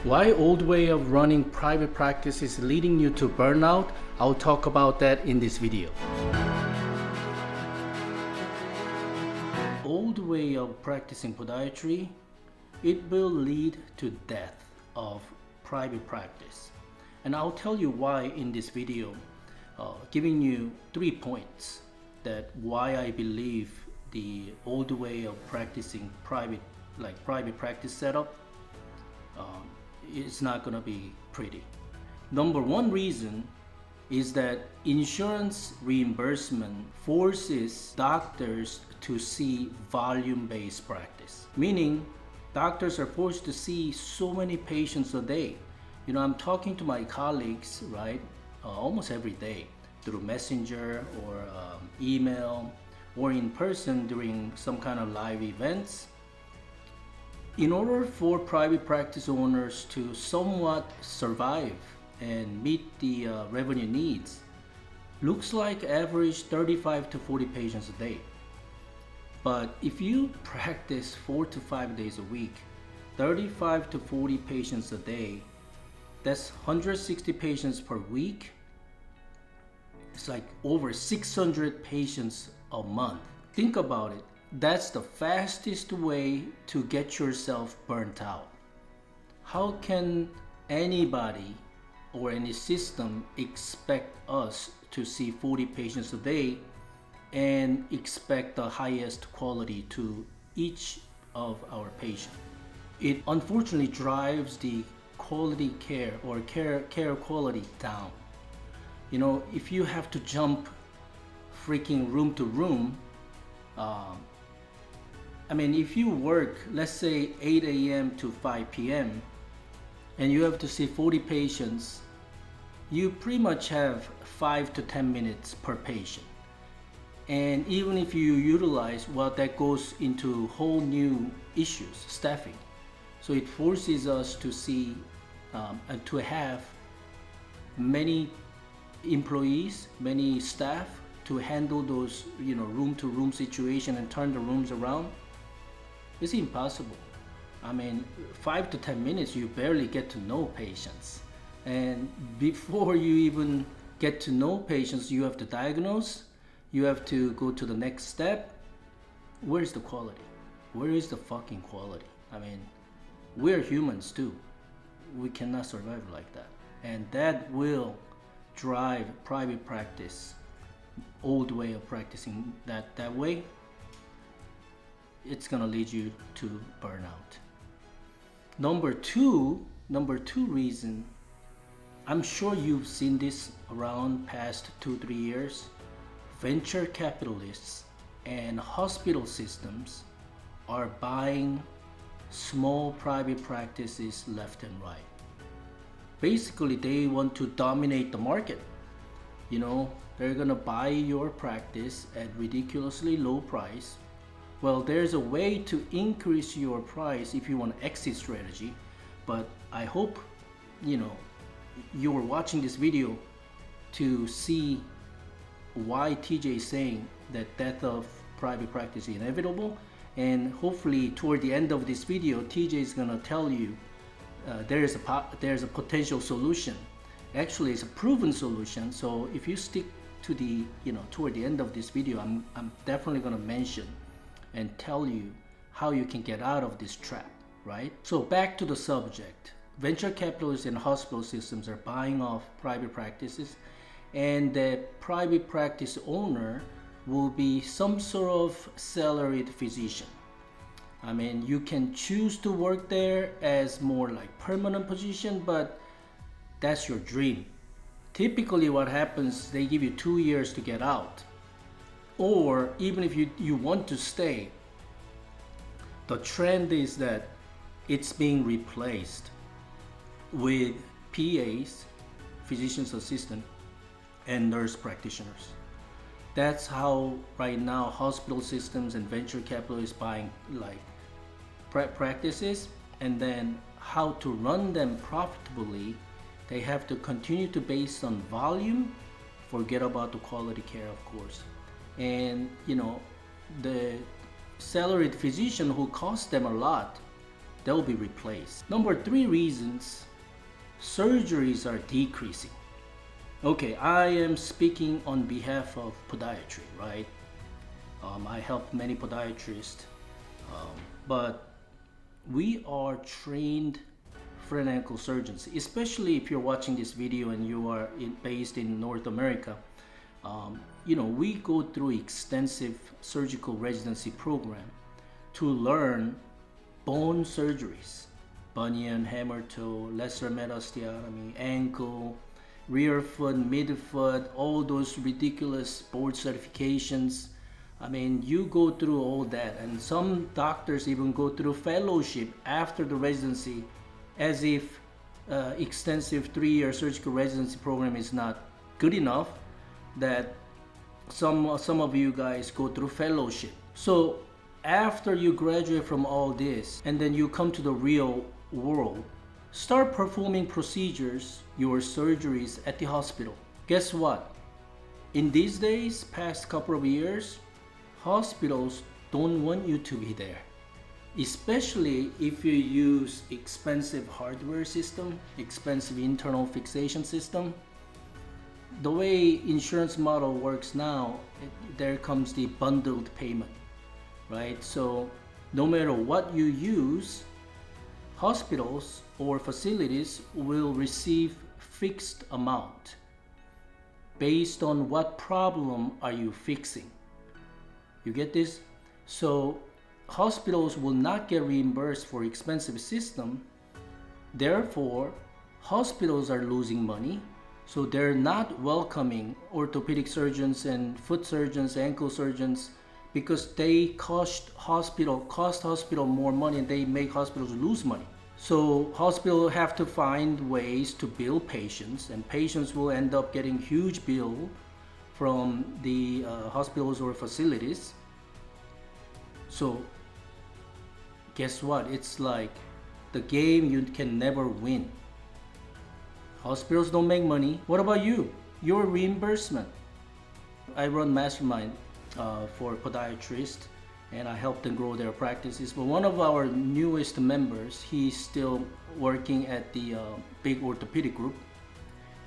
Why old way of running private practice is leading you to burnout? I'll talk about that in this video. Old way of practicing podiatry, it will lead to death of private practice. And I'll tell you why in this video, giving you 3 points that why I believe the old way of practicing private practice setup it's not gonna be pretty. Number one reason is that insurance reimbursement forces doctors to see volume-based practice, meaning doctors are forced to see so many patients a day. You know, I'm talking to my colleagues, right, almost every day through messenger or email or in person during some kind of live events. In order for private practice owners to somewhat survive and meet the revenue needs, looks like average 35 to 40 patients a day. But if you practice 4 to 5 days a week, 35 to 40 patients a day, that's 160 patients per week. It's like over 600 patients a month. Think about it. That's the fastest way to get yourself burnt out. How can anybody or any system expect us to see 40 patients a day and expect the highest quality to each of our patients? It unfortunately drives the quality care or care quality down. You know, if you have to jump freaking room to room, I mean, if you work, let's say 8 a.m. to 5 p.m. and you have to see 40 patients, you pretty much have 5 to 10 minutes per patient. And even if you utilize, well, that goes into whole new issues, staffing. So it forces us to see and to have many employees, many staff to handle those, you know, room to room situation and turn the rooms around. It's impossible. I mean, 5 to 10 minutes, you barely get to know patients. And before you even get to know patients, you have to diagnose, you have to go to the next step. Where's the quality? Where is the fucking quality? I mean, we're humans too. We cannot survive like that. And that will drive private practice, old way of practicing that way. It's gonna lead you to burnout. Number two reason, I'm sure you've seen this around past 2-3 years. Venture capitalists and hospital systems are buying small private practices left and right. Basically, they want to dominate the market. You know, they're gonna buy your practice at ridiculously low price. Well, there's a way to increase your price if you want an exit strategy, but I hope, you know, you're watching this video to see why TJ is saying that death of private practice is inevitable, and hopefully toward the end of this video, TJ is gonna tell you there's a potential solution. Actually, it's a proven solution. So if you stick to the, you know, toward the end of this video, I'm definitely gonna mention and tell you how you can get out of this trap, right? So back to the subject. Venture capitalists and hospital systems are buying off private practices, and the private practice owner will be some sort of salaried physician. I mean, you can choose to work there as more like permanent position, but that's your dream. Typically what happens, they give you 2 years to get out. Or even if you want to stay, the trend is that it's being replaced with PAs, physician's assistant, and nurse practitioners. That's how right now hospital systems and venture capitalists buying like practices, and then how to run them profitably. They have to continue to base on volume, forget about the quality care, of course. And you know, the salaried physician who costs them a lot they'll be replaced. Number 3 reasons surgeries are decreasing. Okay, I am speaking on behalf of podiatry, right? I help many podiatrists, but we are trained foot and ankle surgeons, especially if you're watching this video and you are based in North America. We go through extensive surgical residency program to learn bone surgeries, bunion, hammer toe, lesser metaosteotomy, ankle, rear foot, midfoot, all those ridiculous board certifications. I mean, you go through all that, and some doctors even go through fellowship after the residency, as if extensive 3-year surgical residency program is not good enough, that some of you guys go through fellowship. So after you graduate from all this and then you come to the real world, start performing procedures, your surgeries at the hospital. Guess what? In these days, past couple of years, hospitals don't want you to be there. Especially if you use expensive hardware system, expensive internal fixation system. The way insurance model works now, there comes the bundled payment, right? So no matter what you use, hospitals or facilities will receive fixed amount based on what problem are you fixing. You get this? So hospitals will not get reimbursed for expensive system. Therefore, hospitals are losing money. So they're not welcoming orthopedic surgeons and foot surgeons, ankle surgeons, because they cost hospital more money, and they make hospitals lose money. So hospitals have to find ways to bill patients, and patients will end up getting huge bill from the hospitals or facilities. So guess what? It's like the game you can never win. Hospitals don't make money. What about you? Your reimbursement. I run mastermind for podiatrists, and I help them grow their practices. But one of our newest members, he's still working at the big orthopedic group.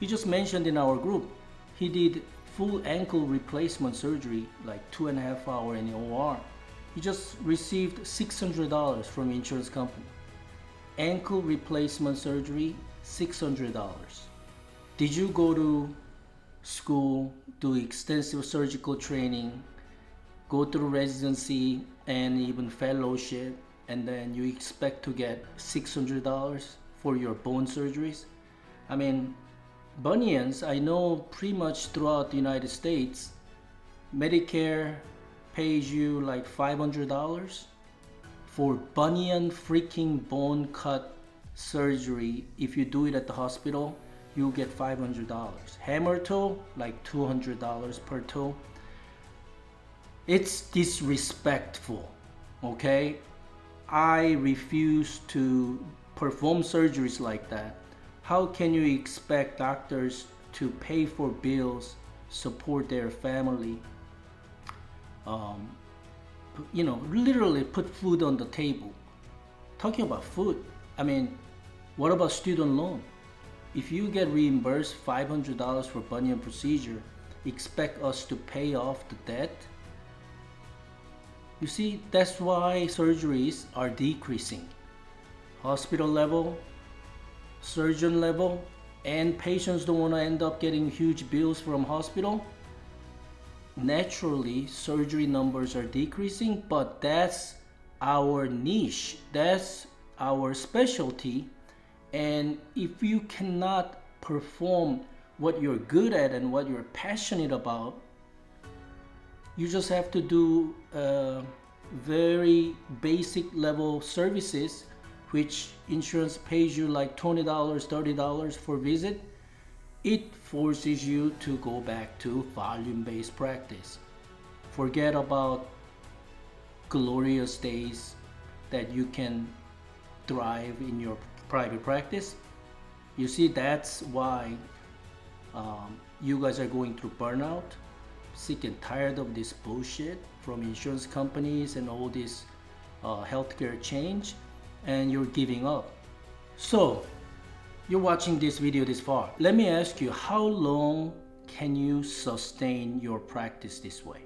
He just mentioned in our group, he did full ankle replacement surgery, like 2.5 hours in the OR. He just received $600 from insurance company. Ankle replacement surgery, $600. Did you go to school, do extensive surgical training, go through residency and even fellowship, and then you expect to get $600 for your bone surgeries? I mean, bunions, I know pretty much throughout the United States, Medicare pays you like $500 for bunion freaking bone cut surgery. If you do it at the hospital, you get $500. Hammer toe, like $200 per toe. It's disrespectful, okay? I refuse to perform surgeries like that. How can you expect doctors to pay for bills, support their family, literally put food on the table? Talking about food, I mean, what about student loan? If you get reimbursed $500 for bunion procedure, expect us to pay off the debt? You see, that's why surgeries are decreasing. Hospital level, surgeon level, and patients don't want to end up getting huge bills from hospital. Naturally, surgery numbers are decreasing, but that's our niche, that's our specialty. And if you cannot perform what you're good at and what you're passionate about, you just have to do very basic level services, which insurance pays you like $20, $30 for visit. It forces you to go back to volume-based practice. Forget about glorious days that you can thrive in your private practice. You see, that's why you guys are going through burnout, sick and tired of this bullshit from insurance companies and all this healthcare change. and you're giving up. So you're watching this video this far. Let me ask you, how long can you sustain your practice this way?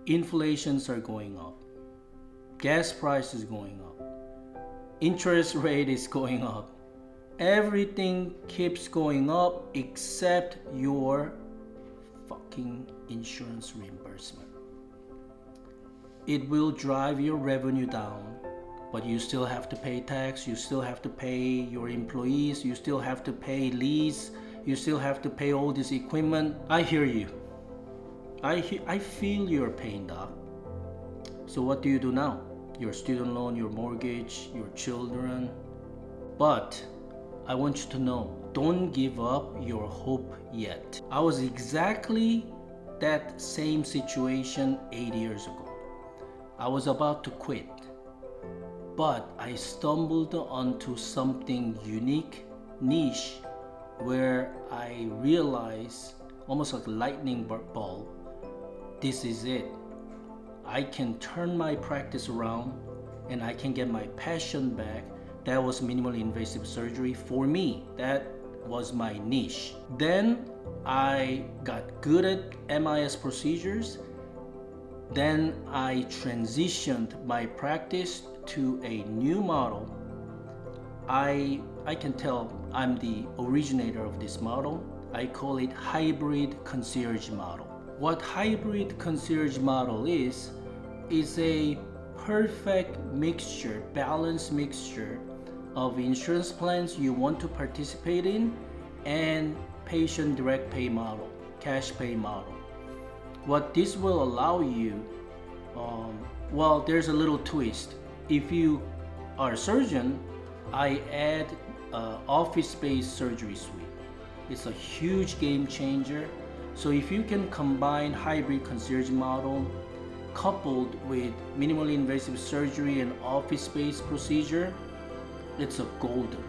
Inflations are going up. Gas price is going up. Interest rate is going up. Everything keeps going up except your fucking insurance reimbursement. It will drive your revenue down, but you still have to pay tax, you still have to pay your employees, you still have to pay lease, you still have to pay all this equipment. I hear you. I feel your pain, doc. So what do you do now? Your student loan, your mortgage, your children. But I want you to know, don't give up your hope yet. I was exactly that same situation 8 years ago. I was about to quit, but I stumbled onto something unique, niche, where I realized, almost like a lightning bolt, this is it. I can turn my practice around and I can get my passion back. That was minimally invasive surgery for me. That was my niche. Then I got good at MIS procedures. Then I transitioned my practice to a new model. I can tell I'm the originator of this model. I call it hybrid concierge model. What hybrid concierge model is a perfect mixture, balanced mixture of insurance plans you want to participate in and patient direct pay model, cash pay model. What this will allow you, well, there's a little twist. If you are a surgeon, I add office-based surgery suite. It's a huge game changer. So if you can combine hybrid concierge model coupled with minimally invasive surgery and office-based procedure, it's a golden.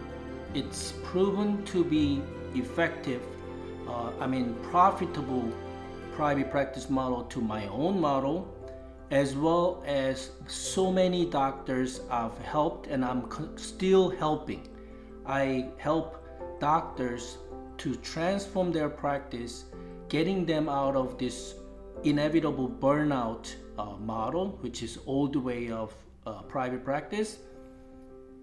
It's proven to be effective, profitable private practice model to my own model, as well as so many doctors I've helped and I'm still helping. I help doctors to transform their practice, getting them out of this inevitable burnout model, which is old way of private practice.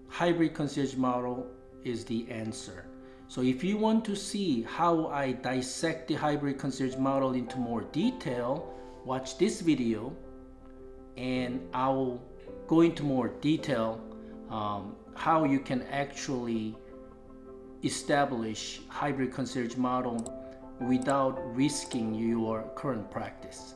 Hybrid concierge model is the answer. So if you want to see how I dissect the hybrid concierge model into more detail, watch this video and I will go into more detail how you can actually establish hybrid concierge model without risking your current practice.